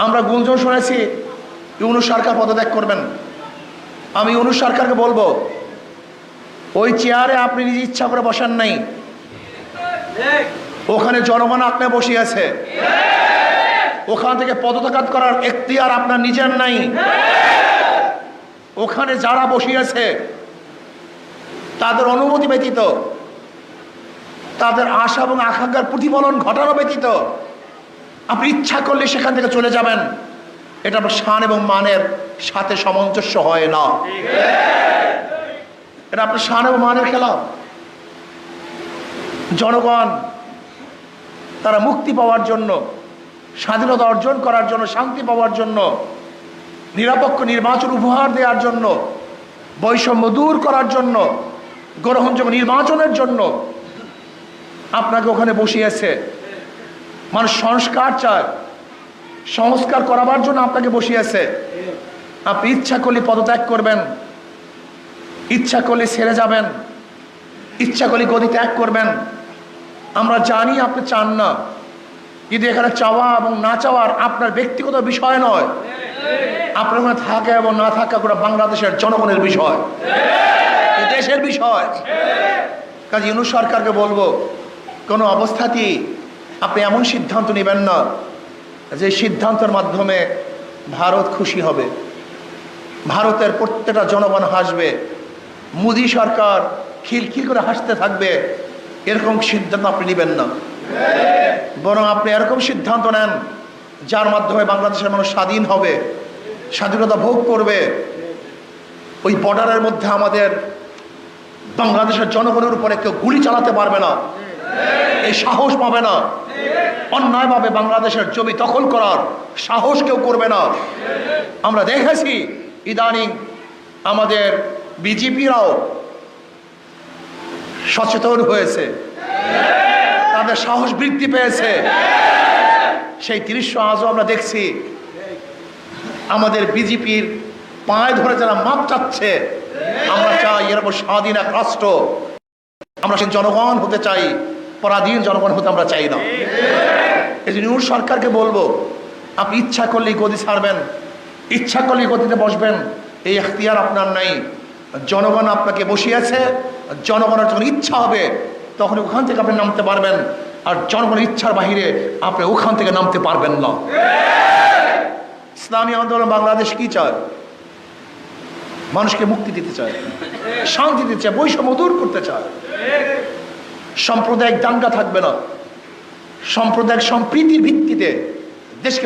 আমরা গুঞ্জন শুনেছি ইউনূস সরকার পদত্যাগ করবেন। আমি ইউনূস সরকারকে বলবো, ওই চেয়ারে আপনি নিজে ইচ্ছা করে বসেন নাই, ওখানে জনগণ আপনি বসিয়েছে। ওখান থেকে পদত্যাগ করার এখতিয়ার আপনার নিজের নাই। ওখানে যারা বসিয়েছে তাদের অনুমতি ব্যতীত, তাদের আশা এবং আকাঙ্ক্ষার প্রতিফলন ঘটানো ব্যতীত আপনি ইচ্ছা করলে সেখান থেকে চলে যাবেন, এটা আপনার শান এবং মানের সাথে সামঞ্জস্য হয় না। এটা আপনার শান এবং মানের খেলাফ। জনগণ তারা মুক্তি পাওয়ার জন্য, স্বাধীনতা অর্জন করার জন্য, শান্তি পাওয়ার জন্য, নিরপেক্ষ নির্বাচন উপহার দেওয়ার জন্য, বৈষম্য দূর করার জন্য, গ্রহণযোগ্য নির্বাচনের জন্য আপনাকে ওখানে বসিয়েছে। মানুষ সংস্কার চায়, সংস্কার করাবার জন্য আপনাকে বসিয়েছে। আপনি ইচ্ছা করলে পদত্যাগ করবেন, ইচ্ছা করলে ছেড়ে যাবেন, ইচ্ছা করলে গদি ত্যাগ করবেন। আমরা জানি আপনি চান না, কিন্তু এখানে চাওয়া এবং না চাওয়ার আপনার ব্যক্তিগত বিষয় নয়, আপনার ওখানে থাকা এবং না থাকা করে বাংলাদেশের জনগণের বিষয়, দেশের বিষয়। কাজে ইউনূস সরকারকে বলবো, কোনো অবস্থাতেই আপনি এমন সিদ্ধান্ত নেবেন না যে সিদ্ধান্তের মাধ্যমে ভারত খুশি হবে, ভারতের প্রত্যেকটা জনগণ হাসবে, মোদী সরকার খিলখিল করে হাসতে থাকবে। এরকম সিদ্ধান্ত আপনি নেবেন না, বরং আপনি এরকম সিদ্ধান্ত নেন যার মাধ্যমে বাংলাদেশের মানুষ স্বাধীন হবে, স্বাধীনতা ভোগ করবে। ওই বর্ডারের মধ্যে আমাদের বাংলাদেশের জনগণের উপরে কেউ গুলি চালাতে পারবে না, এই সাহস পাবে না। অন্যায়ভাবে বাংলাদেশের জমি দখল করার সাহস কেউ করবে না। আমরা দেখেছি ইদানিং আমাদের বিজেপিরাও সচেতন হয়েছে, তাদের সাহস বৃদ্ধি পেয়েছে। সেই দৃশ্য আজও আমরা দেখছি। আমাদের বিজেপির পায়ে ধরে যারা মাপ চাচ্ছে, আমরা চাই এরকম স্বাধীন এক রাষ্ট্র, আমরা সেই জনগণ হতে চাই, পরাধীন জনগণ হতে আমরা চাই না। এই জন্য ইউনূস সরকারকে বলবো, আপনি ইচ্ছা করলেই গদি ছাড়বেন, ইচ্ছা করলেই গদিতে বসবেন, এই এখতিয়ার আপনার নাই। জনগণ আপনাকে বসিয়েছে, জনগণের যখন ইচ্ছা হবে তখন ওখান থেকে আপনি নামতে পারবেন, আর জনগণের ইচ্ছার বাহিরে আপনি ওখান থেকে নামতে পারবেন না। ইসলামী আন্দোলন বাংলাদেশ কি চায়? মানুষকে মুক্তি দিতে চায়, শান্তি দিতে চায়, বৈষম্য দূর করতে চায়। সাম্প্রদায়িক দাঙ্গা থাকবে না, সাম্প্রদায়িক সম্প্রীতির ভিত্তিতে দেশকে